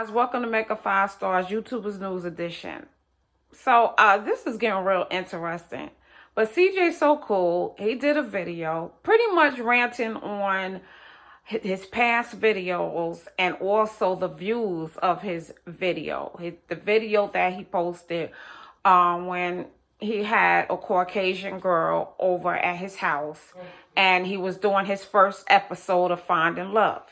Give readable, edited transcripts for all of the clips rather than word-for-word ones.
guys, welcome to Make a Five Stars YouTubers News Edition. So this is getting real interesting. But CJ So Cool, he did a video pretty much ranting on his past videos and also the views of his video. The video that he posted when he had a Caucasian girl over at his house and he was doing his first episode of Finding Love.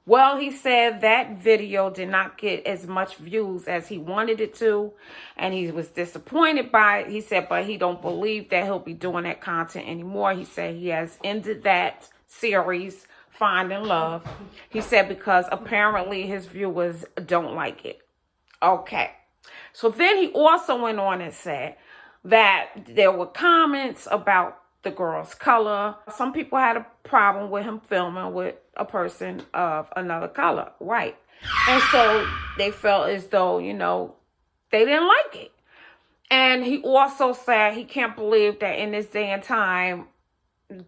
Well, he said that video did not get as much views as he wanted it to, and he was disappointed by it. He said, but he don't believe that he'll be doing that content anymore. He said he has ended that series, Finding Love. He said because apparently his viewers don't like it. Okay. So then he also went on and said that there were comments about the girl's color. Some people had a problem with him filming with a person of another color, white. And so they felt as though, they didn't like it. And he also said he can't believe that in this day and time,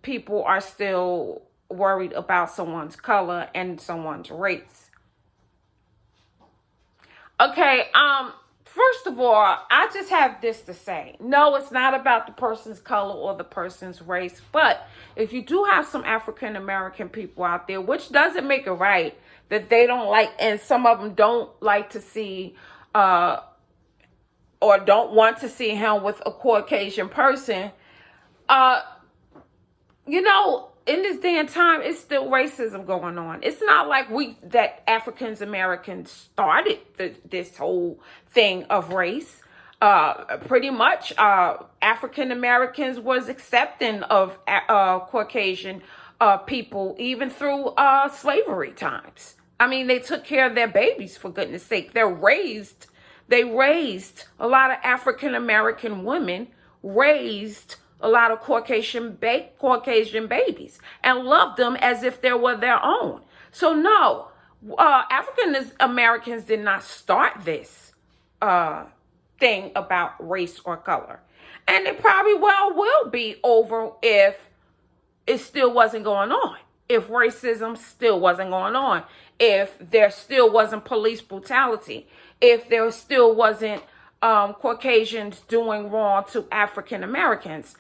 people are still worried about someone's color and someone's race. Okay, first of all, I just have this to say. No, it's not about the person's color or the person's race. But if you do have some African-American people out there, which doesn't make it right, that they don't like, and some of them don't like to see, or don't want to see him with a Caucasian person, in this day and time, it's still racism going on. It's not like that African Americans started this whole thing of race. Pretty much, African Americans was accepting of Caucasian people even through slavery times. I mean, they took care of their babies, for goodness sake. They raised a lot of African American women, raised a lot of Caucasian babies and loved them as if they were their own. So no, African Americans did not start this thing about race or color. And it probably will be over if it still wasn't going on. If racism still wasn't going on. If there still wasn't police brutality. If there still wasn't Caucasians doing wrong to African Americans.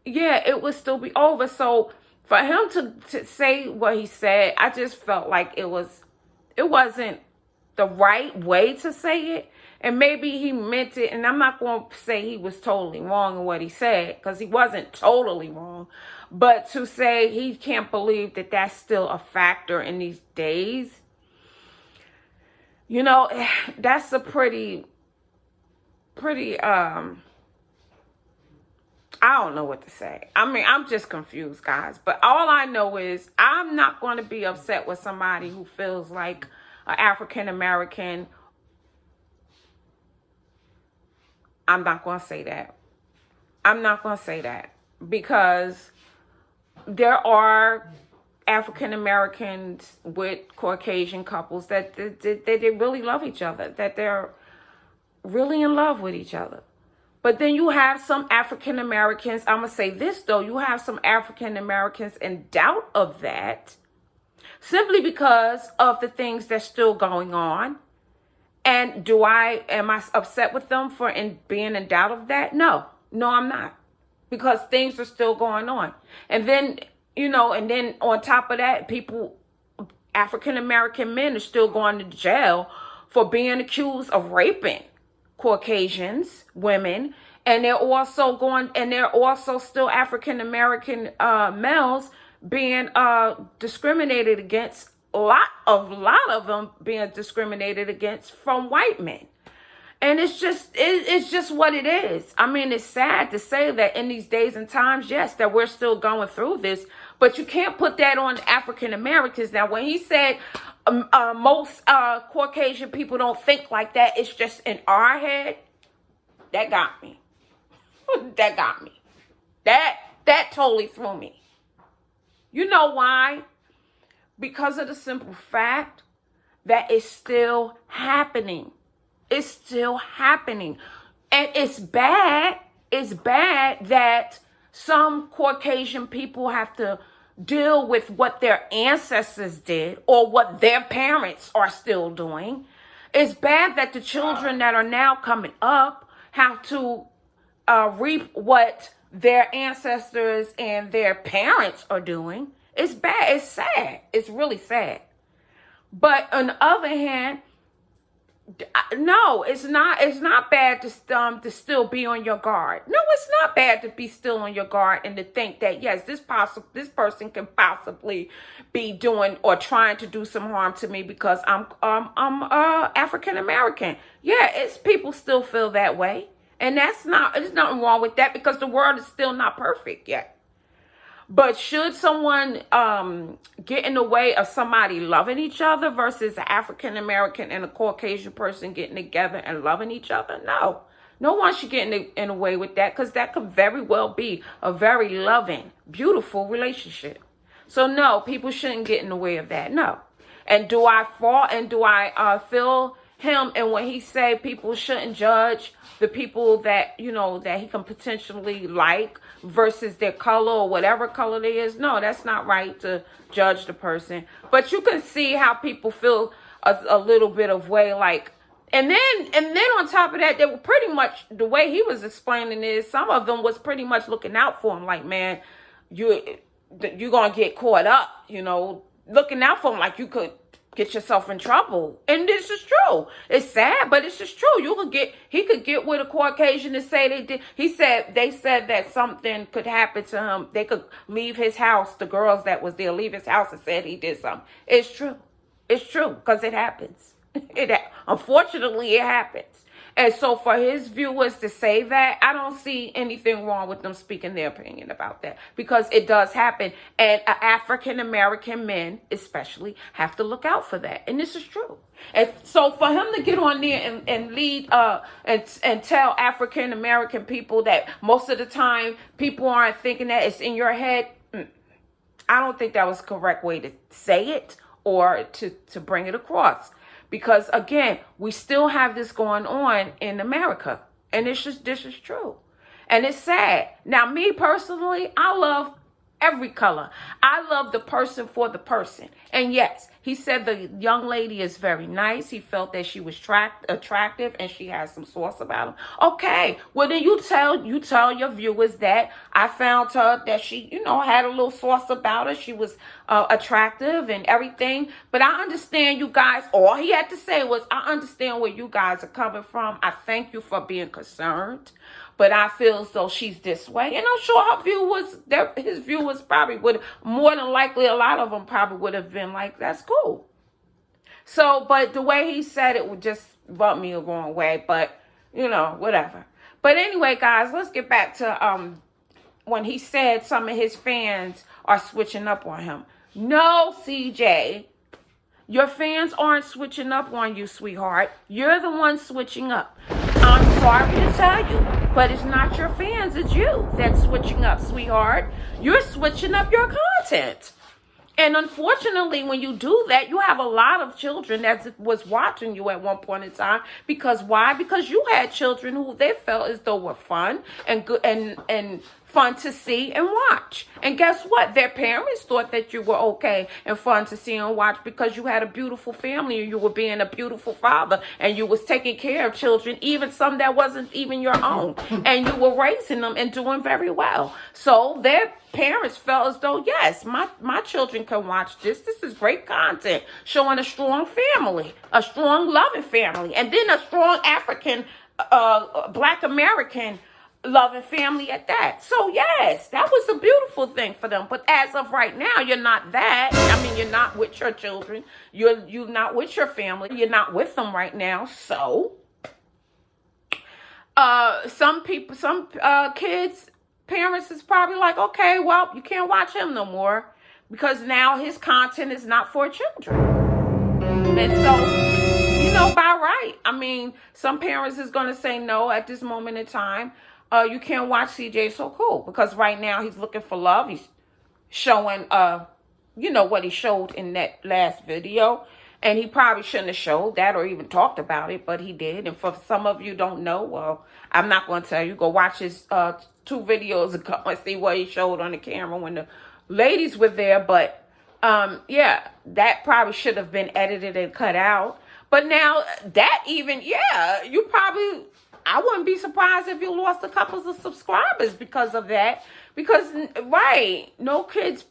Yeah, it would still be over. So for him to say what he said, I just felt like it wasn't the right way to say it. And maybe he meant it. And I'm not going to say he was totally wrong in what he said, because he wasn't totally wrong. But to say he can't believe that that's still a factor in these days, that's a pretty I don't know what to say. I mean, I'm just confused, guys. But all I know is I'm not going to be upset with somebody who feels like an African American. I'm not going to say that. I'm not going to say that. Because there are African Americans with Caucasian couples that they really love each other. That they're really in love with each other. But then you have some African Americans, I'm going to say this though, you have some African Americans in doubt of that simply because of the things that's still going on. And am I upset with them for being in doubt of that? No, I'm not. Because things are still going on. And then, and then on top of that, African American men are still going to jail for being accused of raping Caucasians, women, and they're also still African American males being discriminated against. A lot of them being discriminated against from white men, and it's just what it is. I mean, it's sad to say that in these days and times, yes, that we're still going through this, but you can't put that on African Americans. Now, when he said most Caucasian people don't think like that, it's just in our head, that got me. That got me. That totally threw me. You know why? Because of the simple fact that it's still happening. It's still happening. And it's bad. It's bad that some Caucasian people have to deal with what their ancestors did or what their parents are still doing. It's bad that the children that are now coming up have to reap what their ancestors and their parents are doing. It's bad. It's sad. It's really sad. But on the other hand, no, it's not. It's not bad to still be on your guard. No, it's not bad to be still on your guard and to think that yes, this person can possibly be doing or trying to do some harm to me because I'm African American. Yeah, it's people still feel that way, and there's nothing wrong with that because the world is still not perfect yet. But should someone get in the way of somebody loving each other versus an African American and a Caucasian person getting together and loving each other? No. No one should get in the way with that because that could very well be a very loving, beautiful relationship. So no, people shouldn't get in the way of that. No. And do I feel him and when he say people shouldn't judge the people that that he can potentially like versus their color or whatever color they is? No, that's not right to judge the person. But you can see how people feel a little bit of way, like, and then on top of that, they were pretty much, the way he was explaining is, some of them was pretty much looking out for him, like, man, you're gonna get caught up, looking out for him like you could get yourself in trouble. And this is true. It's sad, but it's just true. He could get with a Caucasian and say they did. They said that something could happen to him. They could leave his house. The girls that was there leave his house and said he did something. It's true. It's true because it happens. Unfortunately, it happens. And so for his viewers to say that, I don't see anything wrong with them speaking their opinion about that because it does happen. And African-American men especially have to look out for that. And this is true. And so for him to get on there and lead and tell African-American people that most of the time people aren't thinking that it's in your head, I don't think that was the correct way to say it or to bring it across. Because again, we still have this going on in America. And this is true. And it's sad. Now, me personally, I love every color. I love the person for the person. And yes, he said the young lady is very nice. He felt that she was attractive and she has some sauce about him. Okay, well then you tell your viewers that I found her that she, had a little sauce about her. She was attractive and everything. But I understand you guys. All he had to say was, I understand where you guys are coming from. I thank you for being concerned. But I feel as though she's this way. And I'm sure his viewers probably would, more than likely, a lot of them probably would have been like, that's cool. So, but the way he said it would just rub me the wrong way. But, whatever. But anyway, guys, let's get back to when he said some of his fans are switching up on him. No, CJ. Your fans aren't switching up on you, sweetheart. You're the one switching up. I'm sorry to tell you, but it's not your fans, it's you that's switching up, sweetheart. You're switching up your content. And unfortunately, when you do that, you have a lot of children that was watching you at one point in time. Because why? Because you had children who they felt as though were fun and good and fun to see and watch. And guess what? Their parents thought that you were okay and fun to see and watch because you had a beautiful family and you were being a beautiful father and you was taking care of children, even some that wasn't even your own. And you were raising them and doing very well. So their parents felt as though, yes, my children can watch this. This is great content showing a strong family, a strong loving family, and then a strong African, Black American loving family at that. So yes, that was a beautiful thing for them. But as of right now, you're not that. I mean, you're not with your children. You're not with your family. You're not with them right now. So some kids' parents is probably like, okay, well, you can't watch him no more because now his content is not for children. And so, by right, I mean, some parents is going to say no at this moment in time. You can't watch CJ So Cool because right now he's looking for love. He's showing, what he showed in that last video. And he probably shouldn't have showed that or even talked about it, but he did. And for some of you don't know, well, I'm not going to tell you. Go watch his 2 videos ago and see what he showed on the camera when the ladies were there. But, yeah, that probably should have been edited and cut out. But now that even, yeah, you probably, I wouldn't be surprised if you lost a couple of subscribers because of that. Because, right, no kids'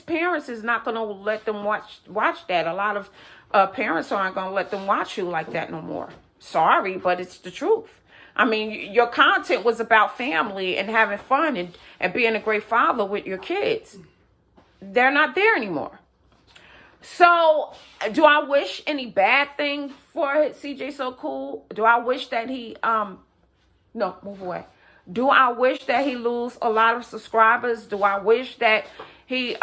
parents is not going to let them watch that. A lot of parents aren't going to let them watch you like that no more. Sorry, but it's the truth. I mean, your content was about family and having fun and being a great father with your kids. They're not there anymore. So, do I wish any bad thing for CJ So Cool? Do I wish that he, no, move away. Do I wish that he lose a lot of subscribers? Do I wish that he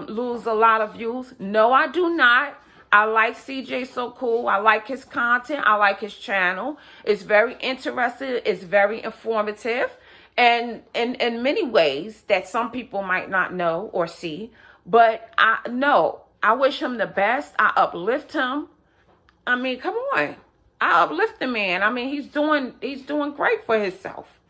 lose a lot of views? No, I do not. I like CJ So Cool. I like his content. I like his channel. It's very interesting. It's very informative. And in many ways that some people might not know or see. But I wish him the best. I uplift him. I mean, come on. I uplift the man. I mean, he's doing great for himself.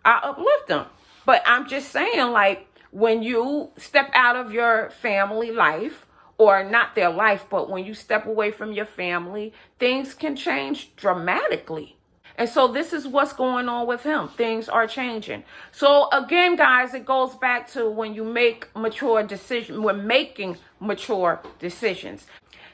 I uplift him. But I'm just saying, like, when you step out of your family life, or not their life, but when you step away from your family, things can change dramatically. And so this is what's going on with him. Things are changing. So again, guys, it goes back to when you make mature decisions, we're making mature decisions.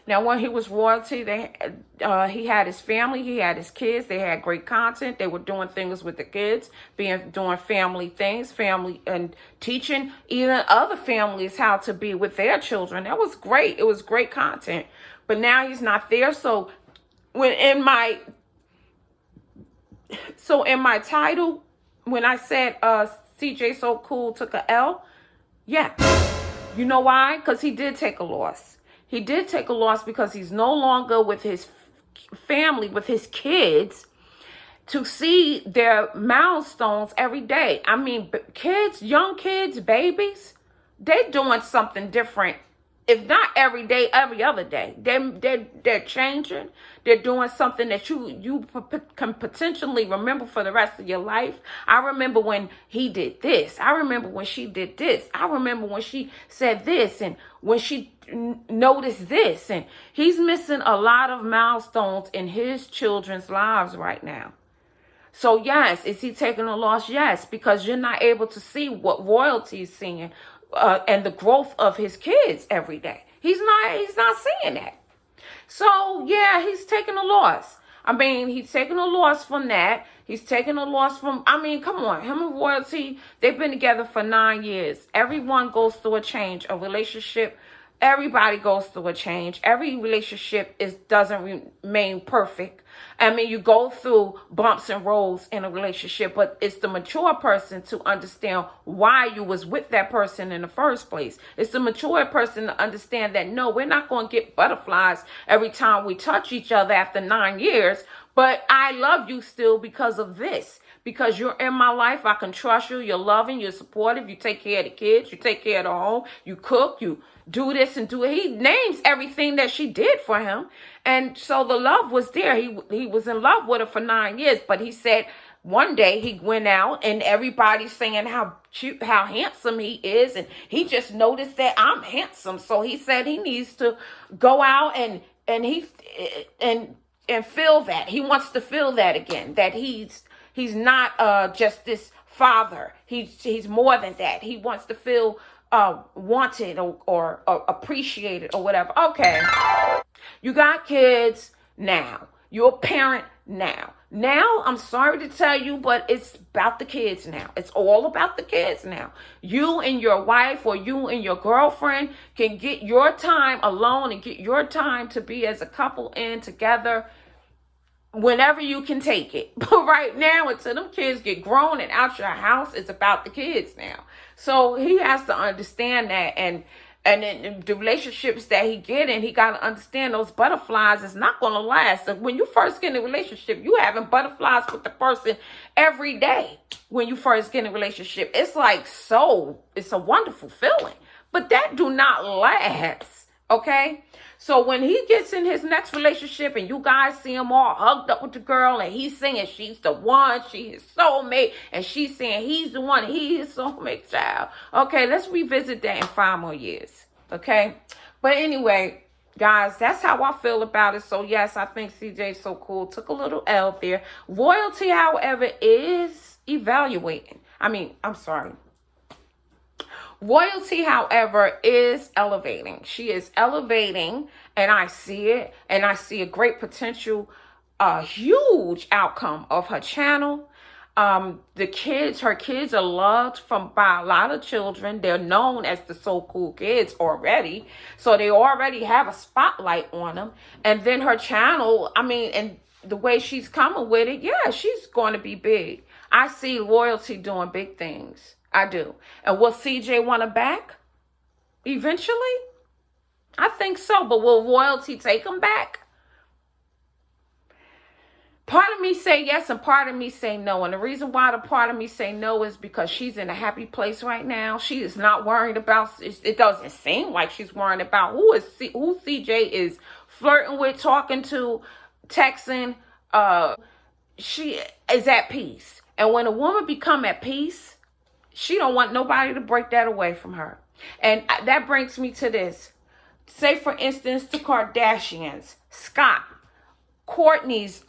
Now, when he was royalty, he had his family, he had his kids, they had great content. They were doing things with the kids, doing family things, family and teaching even other families how to be with their children. That was great. It was great content. But now he's not there. So in my title, when I said CJ So Cool took a L, yeah. You know why? Because he did take a loss. He did take a loss because he's no longer with his family, with his kids, to see their milestones every day. I mean, kids, young kids, babies, they're doing something different. If not every day, every other day. They're changing. They're doing something that you can potentially remember for the rest of your life. I remember when he did this. I remember when she did this. I remember when she said this and when she noticed this. And he's missing a lot of milestones in his children's lives right now. So yes, is he taking a loss? Yes, because you're not able to see what royalty is seeing. And the growth of his kids every day. He's not seeing that. So yeah, he's taking a loss. I mean, he's taking a loss from that. He's taking a loss from, I mean, come on. Him and royalty, they've been together for 9 years. Everyone goes through a change, a relationship. Everybody goes through a change. Every relationship doesn't remain perfect. I mean, you go through bumps and rolls in a relationship, but it's the mature person to understand why you was with that person in the first place. It's the mature person to understand that, no, we're not going to get butterflies every time we touch each other after 9 years, but I love you still because of this. Because you're in my life, I can trust you, you're loving, you're supportive, you take care of the kids, you take care of the home, you cook, you do this and do it. He names everything that she did for him. And so the love was there. He was in love with her for 9 years. But he said one day he went out and everybody's saying how handsome he is. And he just noticed that I'm handsome. So he said he needs to go out and feel that. He wants to feel that again, that he's not just this father. He's more than that. He wants to feel wanted or appreciated or whatever. Okay, you got kids now. You're a parent now. Now, I'm sorry to tell you, but it's about the kids now. It's all about the kids now. You and your wife or you and your girlfriend can get your time alone and get your time to be as a couple in together whenever you can take it. But right now, until them kids get grown and out your house, it's about the kids now. So he has to understand that, and in the relationships that he get in, he got to understand those butterflies is not going to last. So when you first get in a relationship, you having butterflies with the person every day. When you first get in a relationship, it's like, it's a wonderful feeling, but that do not last. Okay. So when he gets in his next relationship and you guys see him all hugged up with the girl and he's saying she's the one, she is soulmate, and she's saying he's the one, he is soulmate, child. Okay, let's revisit that in 5 more years. Okay. But anyway, Guys, that's how I feel about it. So yes, I think CJ So Cool took a little L there. Royalty, however, is evaluating. I'm sorry. Royalty, however, is elevating. She is elevating, and I see it, and I see a great potential, a huge outcome of her channel. Her kids are loved by a lot of children. They're known as the So Cool Kids already. So they already have a spotlight on them. And then her channel, and the way she's coming with it, yeah, she's going to be big. I see Royalty doing big things. I do. And will CJ want to back eventually? I think so. But will Royalty take him back? Part of me say yes and part of me say no. And the reason why the part of me say no is because she's in a happy place right now. She is not worried about, it doesn't seem like she's worried about who CJ is flirting with, talking to, texting. She is at peace. And when a woman become at peace, she don't want nobody to break that away from her. And that brings me to this. Say, for instance, the Kardashians. Scott, Kourtney's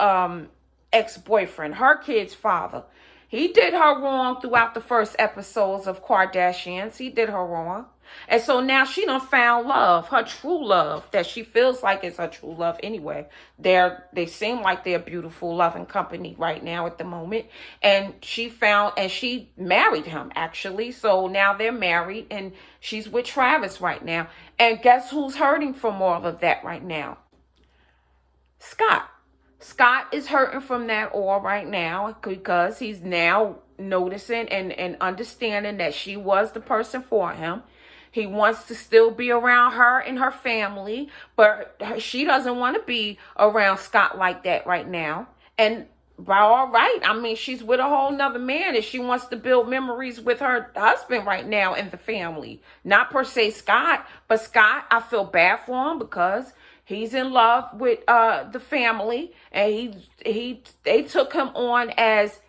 ex-boyfriend, her kid's father. He did her wrong throughout the first episodes of Kardashians. He did her wrong. And so now she done found love, her true love, that she feels like is her true love anyway. They seem like they're a beautiful, loving company right now at the moment. And she married him, actually. So now they're married, and she's with Travis right now. And guess who's hurting from all of that right now? Scott. Scott is hurting from that all right now because he's now noticing and understanding that she was the person for him. He wants to still be around her and her family, but she doesn't want to be around Scott like that right now. And by all right, she's with a whole nother man and she wants to build memories with her husband right now and the family. Not per se Scott, but Scott, I feel bad for him because he's in love with the family, and they took him on as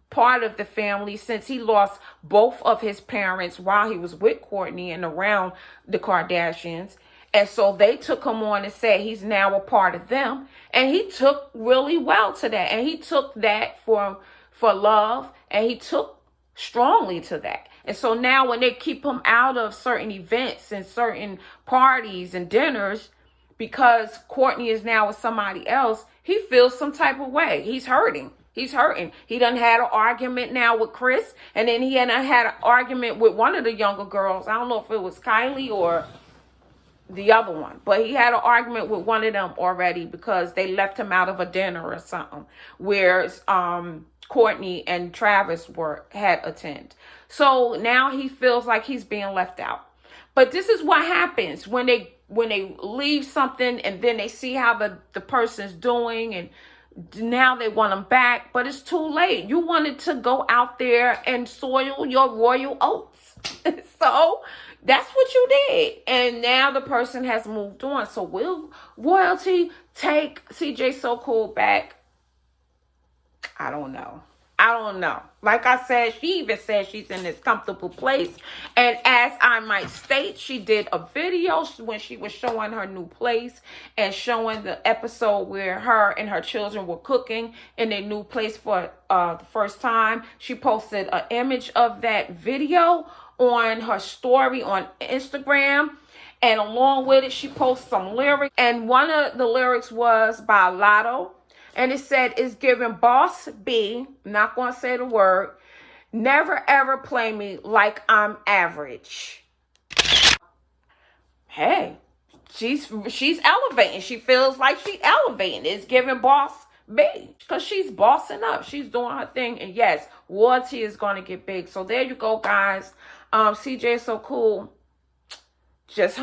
part of the family since he lost both of his parents while he was with Kourtney and around the Kardashians. And so they took him on and said he's now a part of them. And he took really well to that. And he took that for love, and he took strongly to that. And so now when they keep him out of certain events and certain parties and dinners, because Kourtney is now with somebody else, he feels some type of way. He's hurting. He's hurting. He done had an argument now with Kris, and then he had an argument with one of the younger girls. I don't know if it was Kylie or the other one, but he had an argument with one of them already because they left him out of a dinner or something, whereas Kourtney and Travis had attended. So now he feels like he's being left out. But this is what happens when they leave something and then they see how the person's doing, and now they want them back, but it's too late. You wanted to go out there and soil your royal oats. So that's what you did. And now the person has moved on. So will Royalty take CJ So Cool back? I don't know. Like I said, she even said she's in this comfortable place. And as I might state, she did a video when she was showing her new place and showing the episode where her and her children were cooking in their new place for the first time. She posted an image of that video on her story on Instagram. And along with it, she posted some lyrics. And one of the lyrics was by Lotto. And it said, it's giving Boss B, I'm not going to say the word, never ever play me like I'm average. Hey, she's elevating. She feels like she's elevating. It's giving Boss B because she's bossing up. She's doing her thing. And yes, Royalty is going to get big. So there you go, guys. CJ So Cool. Just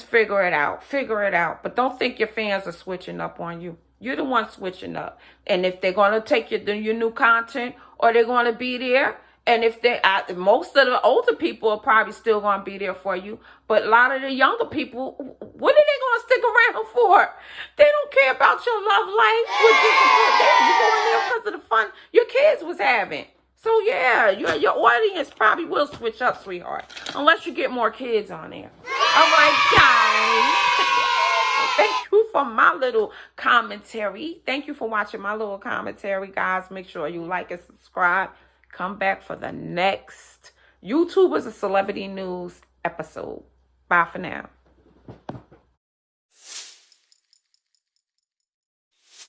figure it out. But don't think your fans are switching up on you. You're the one switching up. And if they're going to take your new content, or they're going to be there, and if most of the older people are probably still going to be there for you, but a lot of the younger people, what are they going to stick around for? They don't care about your love life. You're going there because of the fun your kids was having. So yeah, your audience probably will switch up, sweetheart, unless you get more kids on there. All right, guys. for my little commentary. Thank you for watching my little commentary, guys. Make sure you like and subscribe. Come back for the next YouTubers and Celebrity News episode. Bye for now.